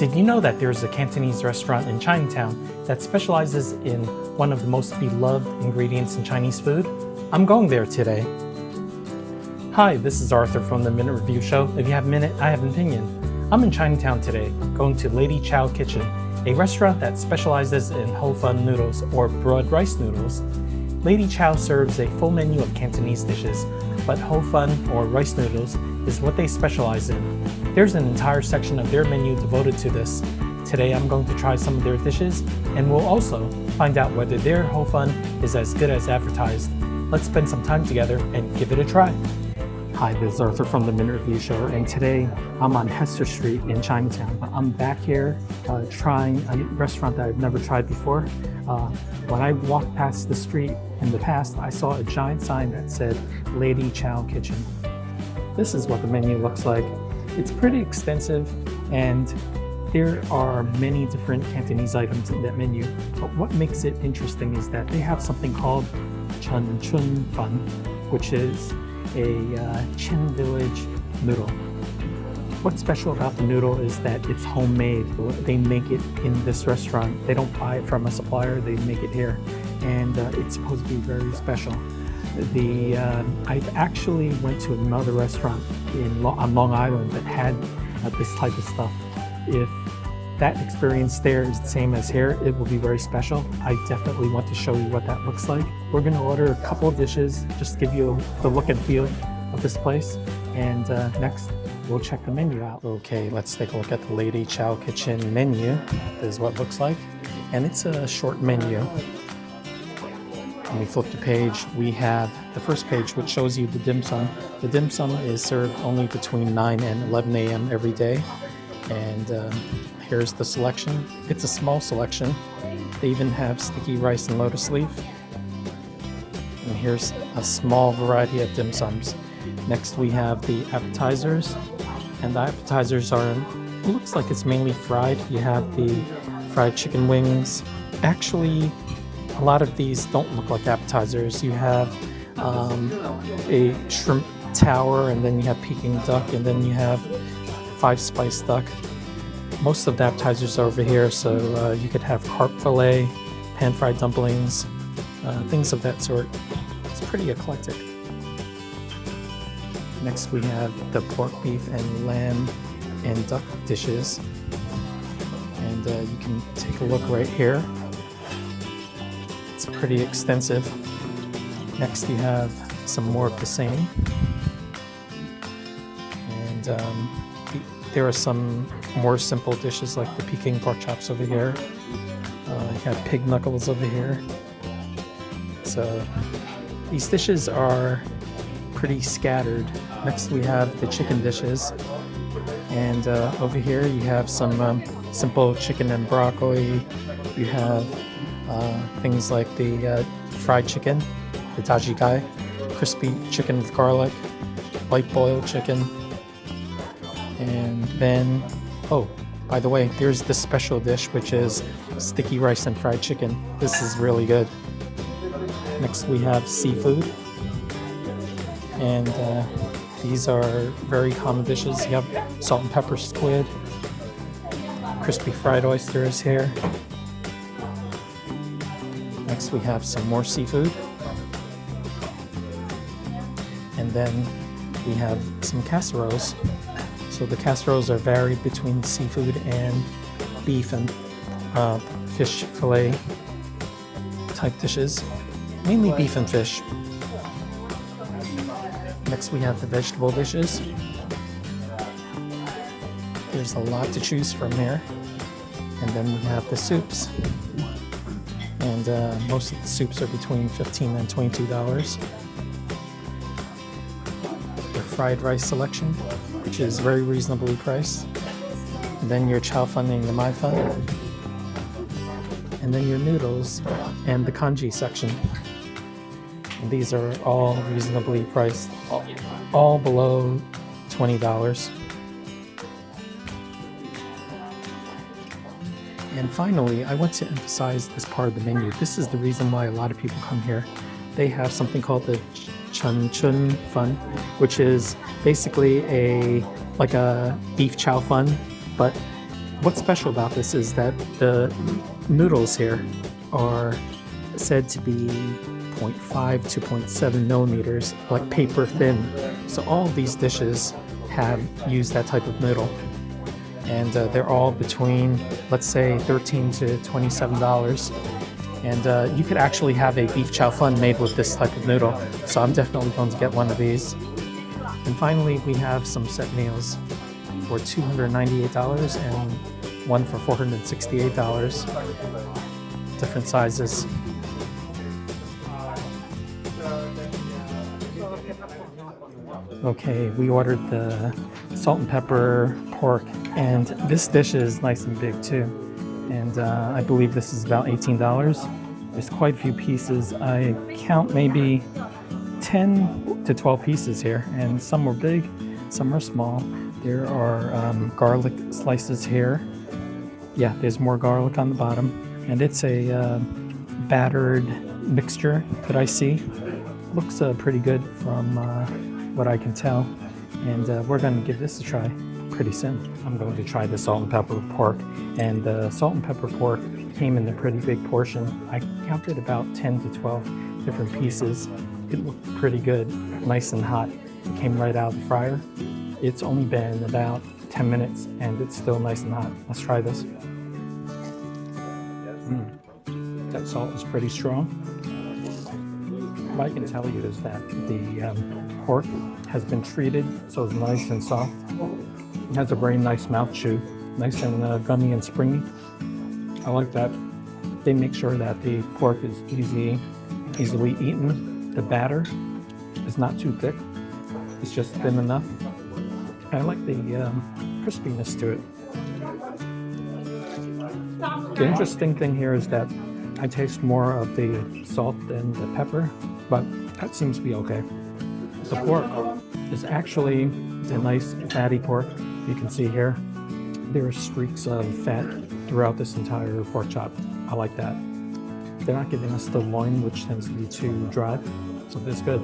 Did you know that there's a Cantonese restaurant in Chinatown that specializes in one of the most beloved ingredients in Chinese food? I'm going there today. Hi, this is Arthur from the Minute Review Show. If you have a minute, I have an opinion. I'm in Chinatown today, going to Lady Chow Kitchen, a restaurant that specializes in ho fun noodles or broad rice noodles. Lady Chow serves a full menu of Cantonese dishes, but ho fun or rice noodles is what they specialize in. There's an entire section of their menu devoted to this. Today I'm going to try some of their dishes, and we'll also find out whether their ho fun is as good as advertised. Let's spend some time together and give it a try. Hi, this is Arthur from the Minute Review Show, and today I'm on Hester Street in Chinatown. I'm back here trying a restaurant that I've never tried before. When I walked past the street in the past, I saw a giant sign that said Lady Chow Kitchen. This is what the menu looks like. It's pretty extensive, and there are many different Cantonese items in that menu. But what makes it interesting is that they have something called Chun Chun Fun, which is a Chin Village noodle. What's special about the noodle is that it's homemade. They make it in this restaurant. They don't buy it from a supplier, they make it here. And it's supposed to be very special. I actually went to another restaurant on Long Island that had this type of stuff. If that experience there is the same as here, it will be very special. I definitely want to show you what that looks like. We're going to order a couple of dishes, just to give you the look and feel of this place. And next, we'll check the menu out. Okay, let's take a look at the Lady Chow Kitchen menu. This is what it looks like. And it's a short menu. When we flip the page, we have the first page, which shows you the dim sum. The dim sum is served only between 9 and 11 a.m. every day. And here's the selection. It's a small selection. They even have sticky rice and lotus leaf. And here's a small variety of dim sums. Next we have the appetizers. And the appetizers are, it looks like it's mainly fried. You have the fried chicken wings. Actually, a lot of these don't look like appetizers. You have a shrimp tower, and then you have Peking duck, and then you have 5-spice duck. Most of the appetizers are over here, so you could have carp fillet, pan-fried dumplings, things of that sort. It's pretty eclectic. Next we have the pork, beef, and lamb and duck dishes. And you can take a look right here. It's pretty extensive. Next you have some more of the same. And there are some more simple dishes like the Peking pork chops over here. You have pig knuckles over here. So these dishes are pretty scattered. Next we have the chicken dishes. And over here you have some simple chicken and broccoli. You have things like the fried chicken, the dajigai, crispy chicken with garlic, light boiled chicken. And then, oh, by the way, there's this special dish, which is sticky rice and fried chicken. This is really good. Next we have seafood. And these are very common dishes. You have salt and pepper squid, crispy fried oysters here. Next we have some more seafood. And then we have some casseroles. So the casseroles are varied between seafood and beef and fish fillet type dishes. Mainly beef and fish. Next we have the vegetable dishes. There's a lot to choose from here. And then we have the soups. And most of the soups are between $15 and $22. The fried rice selection, which is very reasonably priced. And then your chow fun and your mai fun. And then your noodles and the congee section. And these are all reasonably priced, all below $20. And finally, I want to emphasize this part of the menu. This is the reason why a lot of people come here. They have something called the Chun Chun Fun, which is basically like a beef chow fun, but What's special about this is that the noodles here are said to be 0.5 to 0.7 millimeters, like paper thin. So all of these dishes have used that type of noodle. And they're all between, let's say, $13 to $27. And you could actually have a beef chow fun made with this type of noodle. So I'm definitely going to get one of these. And finally, we have some set meals for $298 and one for $468. Different sizes. Okay, we ordered the salt and pepper pork, and this dish is nice and big too. And I believe this is about $18. There's quite a few pieces. I count maybe 10 to 12 pieces here, and some are big, some are small. There are garlic slices here. Yeah, there's more garlic on the bottom, and it's a battered mixture that I see. Looks pretty good from what I can tell, and we're going to give this a try pretty soon. I'm going to try the salt and pepper pork, and the salt and pepper pork came in a pretty big portion. I counted about 10 to 12 different pieces. It looked pretty good, nice and hot. It came right out of the fryer. It's only been about 10 minutes and it's still nice and hot. Let's try this. That salt is pretty strong. What I can tell you is that the pork has been treated so it's nice and soft. It has a very nice mouth chew, nice and gummy and springy. I like that. They make sure that the pork is easily eaten. The batter is not too thick. It's just thin enough. I like the crispiness to it. The interesting thing here is that I taste more of the salt than the pepper, but that seems to be okay. The pork is actually a nice fatty pork. You can see here, there are streaks of fat throughout this entire pork chop. I like that. They're not giving us the loin, which tends to be too dry, so that's good.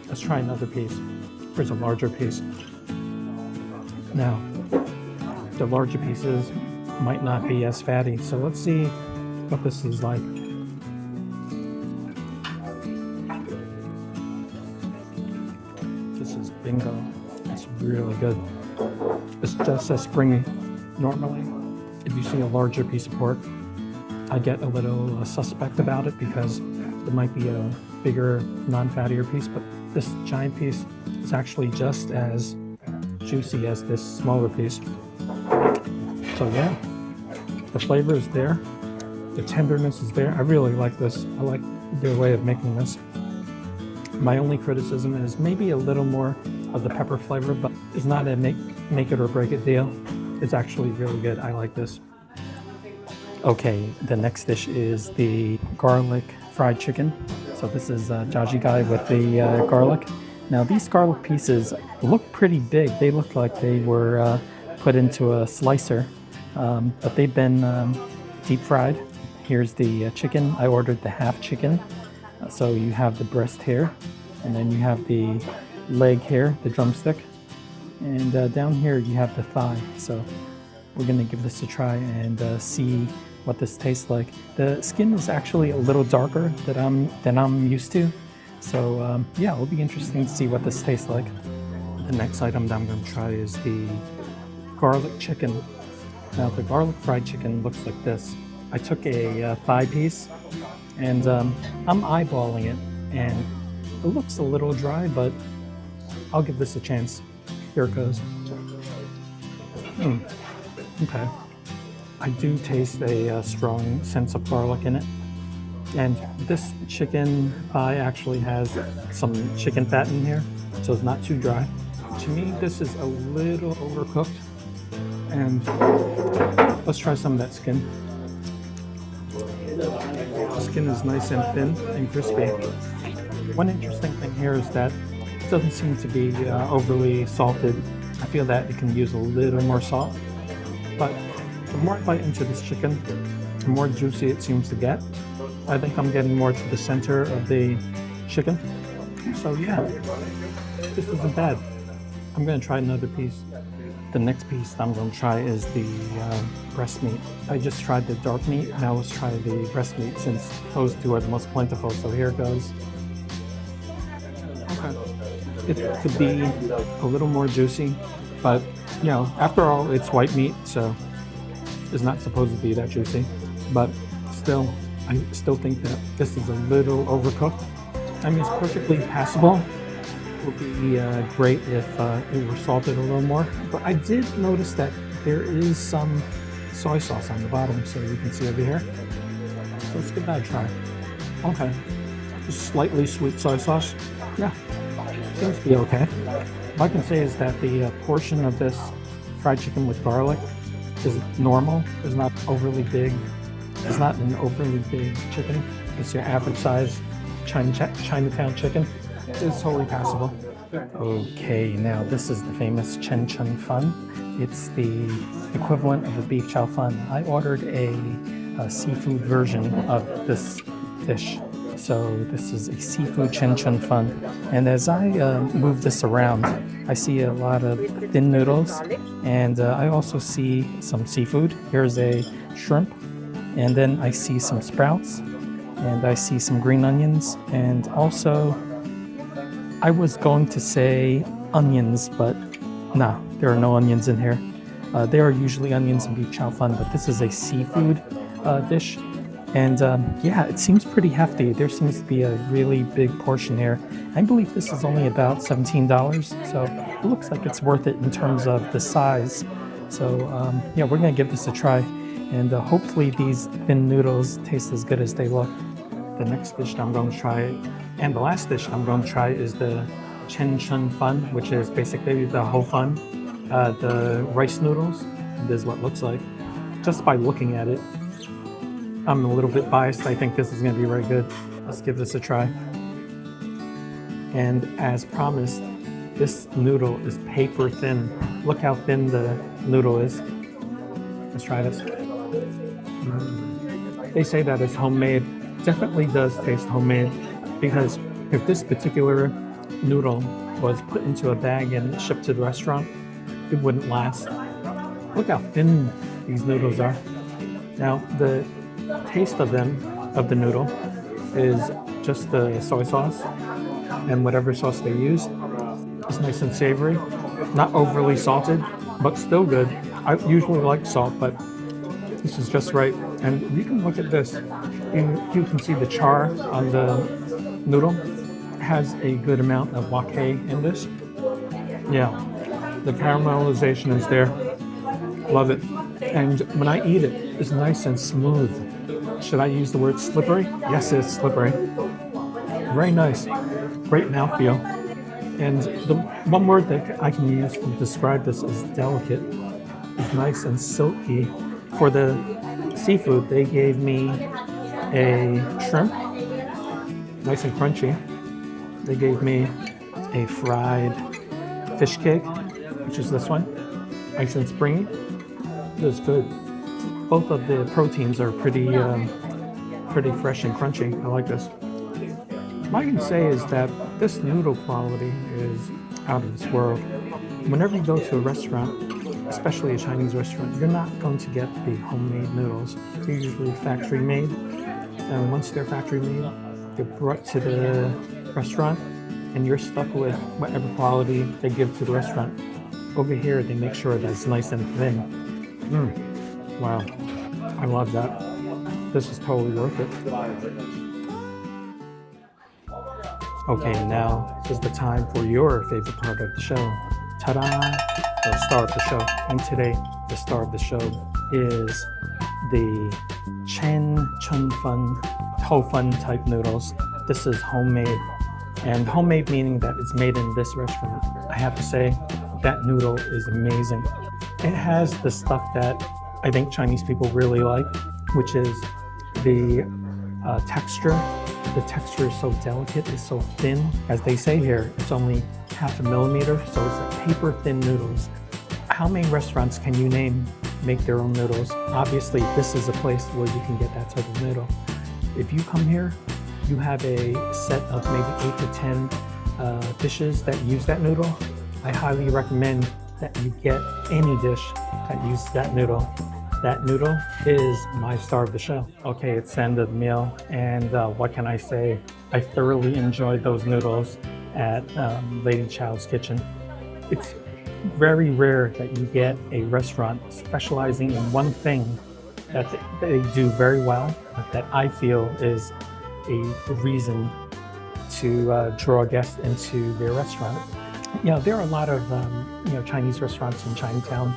Let's try another piece. Here's a larger piece. Now, the larger pieces might not be as fatty, so let's see what this is like. This is bingo. It's really good. It's just as springy. Normally, if you see a larger piece of pork, I get a little suspect about it because there might be a bigger, non-fattier piece, but this giant piece is actually just as juicy as this smaller piece. So yeah, the flavor is there, the tenderness is there. I really like this. I like their way of making this. My only criticism is maybe a little more of the pepper flavor, but it's not a make it or break it deal. It's actually really good. I like this. Okay, the next dish is the garlic fried chicken. So this is Jiajigai with the garlic. Now these garlic pieces look pretty big. They look like they were put into a slicer, but they've been deep fried. Here's the chicken. I ordered the half chicken. So you have the breast here, and then you have the leg here, the drumstick. And down here you have the thigh. So we're gonna give this a try and see what this tastes like. The skin is actually a little darker than I'm used to. So yeah, it'll be interesting to see what this tastes like. The next item that I'm going to try is the garlic chicken. Now the garlic fried chicken looks like this. I took a thigh piece and I'm eyeballing it, and it looks a little dry, but I'll give this a chance. Here it goes. Okay. I do taste a strong sense of garlic in it. And this chicken thigh actually has some chicken fat in here, so it's not too dry. To me, this is a little overcooked. And let's try some of that skin. The skin is nice and thin and crispy. One interesting thing here is that it doesn't seem to be overly salted. I feel that it can use a little more salt. But the more I bite into this chicken, the more juicy it seems to get. I think I'm getting more to the center of the chicken. So yeah, this isn't bad. I'm gonna try another piece. The next piece I'm going to try is the breast meat. I just tried the dark meat. Now let's try the breast meat since those two are the most plentiful. So here it goes. Okay. It could be a little more juicy, but you know, after all, it's white meat, so it's not supposed to be that juicy. But still, I still think that this is a little overcooked. I mean, it's perfectly passable. It would be great if it were salted a little more. But I did notice that there is some soy sauce on the bottom, so you can see over here. So let's give that a try. Okay, just slightly sweet soy sauce. Yeah, seems to be okay. What I can say is that the portion of this fried chicken with garlic is normal. It's not overly big. It's not an overly big chicken. It's your average size Chinatown chicken. It's totally passable. Okay, now this is the famous Chen Chun Fun. It's the equivalent of a beef chow fun. I ordered a seafood version of this dish. So this is a seafood Chen Chun Fun. And as I move this around, I see a lot of thin noodles, and I also see some seafood. Here's a shrimp, and then I see some sprouts, and I see some green onions, and also I was going to say onions, but no, there are no onions in here. There are usually onions in beef chow fun, but this is a seafood dish. And yeah, it seems pretty hefty. There seems to be a really big portion here. I believe this is only about $17, so it looks like it's worth it in terms of the size. So yeah, we're gonna give this a try. And hopefully these thin noodles taste as good as they look. The next dish I'm going to try, and the last dish I'm going to try, is the Chen Chun Fun, which is basically the Ho Fun, the rice noodles. This is what it looks like. Just by looking at it, I'm a little bit biased. I think this is going to be very good. Let's give this a try. And as promised, this noodle is paper thin. Look how thin the noodle is. Let's try this. They say that it's homemade. Definitely does taste homemade, because if this particular noodle was put into a bag and shipped to the restaurant, it wouldn't last. Look how thin these noodles are. Now the taste of the noodle, is just the soy sauce and whatever sauce they used. It's nice and savory, not overly salted, but still good. I usually like salt, but this is just right. And you can look at this. You can see the char on the noodle. It has a good amount of wok in this. Yeah, the caramelization is there. Love it. And when I eat it, it's nice and smooth. Should I use the word slippery? Yes, it's slippery. Very nice. Great mouthfeel. And the one word that I can use to describe this is delicate. It's nice and silky. For the seafood, they gave me a shrimp, nice and crunchy. They gave me a fried fish cake, which is this one, nice and springy. It was good. Both of the proteins are pretty fresh and crunchy. I like this. What I can say is that this noodle quality is out of this world. Whenever you go to a restaurant, especially a Chinese restaurant, you're not going to get the homemade noodles. They're usually factory made. And once they're factory made, they're brought to the restaurant, and you're stuck with whatever quality they give to the restaurant. Over here, they make sure that it's nice and thin. Wow, I love that. This is totally worth it. Okay, now is the time for your favorite part of the show. Ta-da! The star of the show. And today, the star of the show is the Chen Chun Fun, Ho Fun type noodles. This is homemade. And homemade meaning that it's made in this restaurant. I have to say, that noodle is amazing. It has the stuff that I think Chinese people really like, which is the texture. The texture is so delicate, it's so thin. As they say here, it's only half a millimeter, so it's like paper thin noodles. How many restaurants can you name make their own noodles? Obviously, this is a place where you can get that type of noodle. If you come here, you have a set of maybe 8 to 10 dishes that use that noodle. I highly recommend that you get any dish that uses that noodle. That noodle is my star of the show. Okay, it's the end of the meal, and what can I say? I thoroughly enjoyed those noodles at Lady Chow's Kitchen. It's very rare that you get a restaurant specializing in one thing that they do very well, that I feel is a reason to draw guests into their restaurant. You know, there are a lot of Chinese restaurants in Chinatown.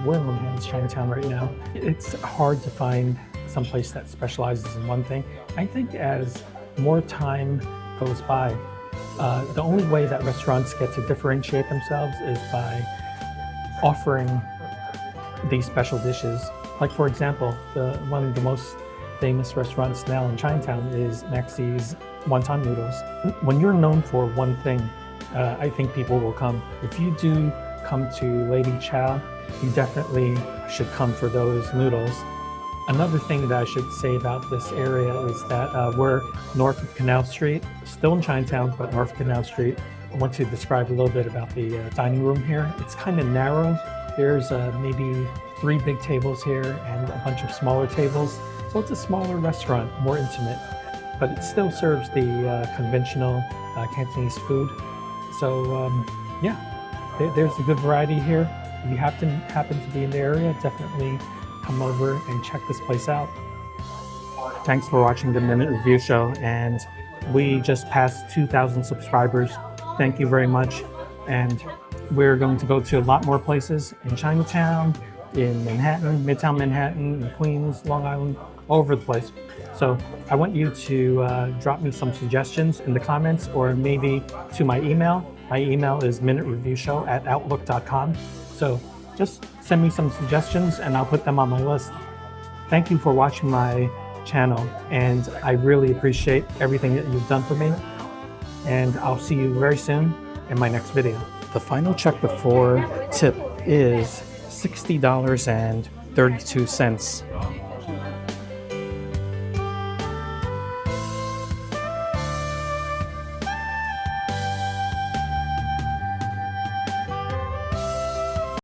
We're in Manhattan's Chinatown right now. It's hard to find some place that specializes in one thing. I think as more time goes by, the only way that restaurants get to differentiate themselves is by offering these special dishes. Like, for example, one of the most famous restaurants now in Chinatown is Maxie's wonton noodles. When you're known for one thing, I think people will come. If you do come to Lady Chow, you definitely should come for those noodles. Another thing that I should say about this area is that we're north of Canal Street, still in Chinatown, but north of Canal Street. I want to describe a little bit about the dining room here. It's kind of narrow. There's maybe 3 big tables here and a bunch of smaller tables. So it's a smaller restaurant, more intimate, but it still serves the conventional Cantonese food. So yeah, there's a good variety here. If you happen to be in the area, definitely come over and check this place out. Thanks for watching the Minute Review Show, and we just passed 2,000 subscribers. Thank you very much. And we're going to go to a lot more places in Chinatown, in Manhattan, Midtown Manhattan, in Queens, Long Island, all over the place. So I want you to drop me some suggestions in the comments, or maybe to my email. My email is minutereviewshow@outlook.com. So just send me some suggestions and I'll put them on my list. Thank you for watching my channel, and I really appreciate everything that you've done for me. And I'll see you very soon in my next video. The final check before tip is $60.32.